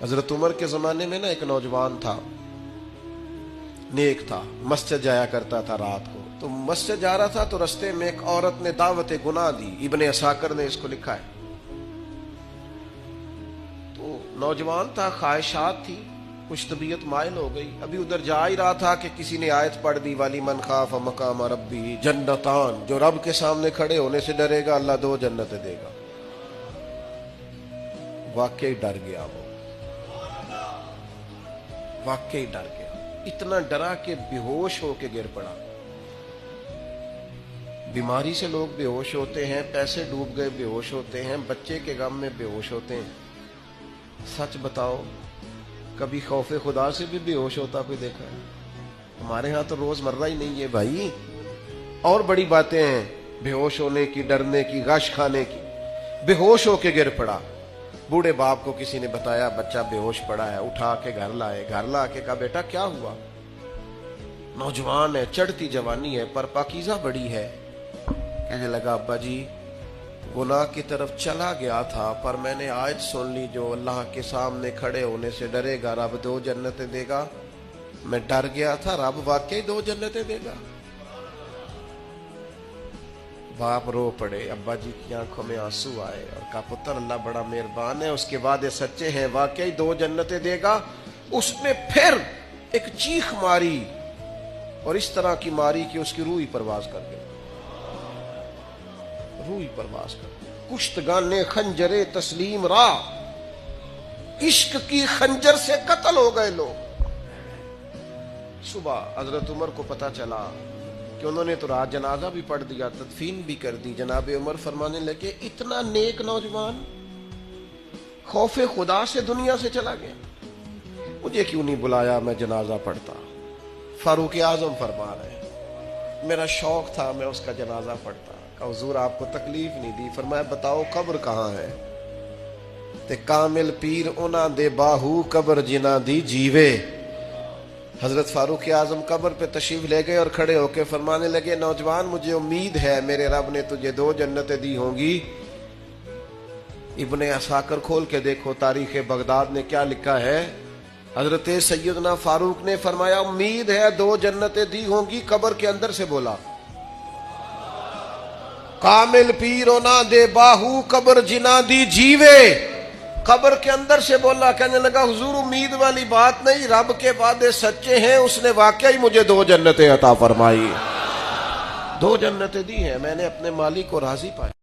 हजरत उमर के जमाने में ना एक नौजवान था, नेक था, मस्जिद जाया करता था रात को। तो मस्जिद जा रहा था तो रास्ते में एक औरत ने दावत गुनाह दी। इब्ने असाकर ने इसको लिखा है। तो नौजवान था, ख्वाहिशात थी, कुछ तबीयत माइल हो गई। अभी उधर जा ही रहा था कि किसी ने आयत पढ़ दी, वाली मन खाफ मकाम रब्बी जन्नतान, जो रब के सामने खड़े होने से डरेगा अल्लाह 2 जन्नतें देगा। वाकई डर गया वो, वाकई डर गया। इतना डरा कि बेहोश होके गिर पड़ा। बीमारी से लोग बेहोश होते हैं, पैसे डूब गए बेहोश होते हैं, बच्चे के गम में बेहोश होते हैं। सच बताओ, कभी खौफे खुदा से भी बेहोश होता कोई देखा है? हमारे यहां तो रोजमर्रा ही नहीं है भाई। और बड़ी बातें हैं, बेहोश होने की, डरने की, गश खाने की। बेहोश होके गिर पड़ा। बूढ़े बाप को किसी ने बताया बच्चा बेहोश पड़ा है, उठा के घर लाए। घर ला के कहा बेटा क्या हुआ? नौजवान है, चढ़ती जवानी है, पर पाकीज़ा बड़ी है। कहने लगा अब्बा जी, गुनाह की तरफ चला गया था, पर मैंने आयत सुन ली, जो अल्लाह के सामने खड़े होने से डरेगा रब 2 जन्नतें देगा। मैं डर गया था, रब वाकई 2 जन्नतें देगा। बाप रो पड़े, अब्बा जी की आंखों में आंसू आए और कहा पुत्र अल्लाह बड़ा मेहरबान है, उसके वादे सच्चे हैं, वाकई 2 जन्नतें देगा। उसने फिर एक चीख मारी और इस तरह की मारी कि उसकी रूह ही परवाज कर गई। रूह ही परवाज कर गई। कुश्तगाने खंजरे तस्लीम रा, इश्क की खंजर से कत्ल हो गए लोग। सुबह हजरत उमर को पता चला कि उन्होंने तो रात जनाजा भी पढ़ दिया, तदफीन भी कर दी। जनाब उमर फरमाने लगे इतना नेक नौजवान खौफे खुदा से दुनिया से चला गया, मुझे क्यों नहीं बुलाया, मैं जनाजा पढ़ता। फारूक आजम फरमा रहे, मेरा शौक था, मैं उसका जनाजा पढ़ता। कहा हुजूर आपको तकलीफ नहीं दी? फरमाया बताओ कब्र कहाँ है? ते कामिल पीर उना दे बाहू कब्र जिना दी जीवे। हजरत फारूक आजम कब्र पे तशरीफ ले गए और खड़े होकर फरमाने लगे नौजवान मुझे उम्मीद है मेरे रब ने तुझे 2 जन्नतें दी होंगी। इब्ने असाकर खोल के देखो तारीख बगदाद ने क्या लिखा है। हजरत सैयदना फारूक ने फरमाया उम्मीद है 2 जन्नतें दी होंगी। कब्र के अंदर से बोला कामिल पीरो ना दे बाहू कब्र जिना दी जीवे। कब्र के अंदर से बोला, कहने लगा हुजूर उम्मीद वाली बात नहीं, रब के वादे सच्चे हैं, उसने वाकई मुझे 2 जन्नतें अता फरमाई। 2 जन्नतें दी हैं, मैंने अपने मालिक को राजी पाया।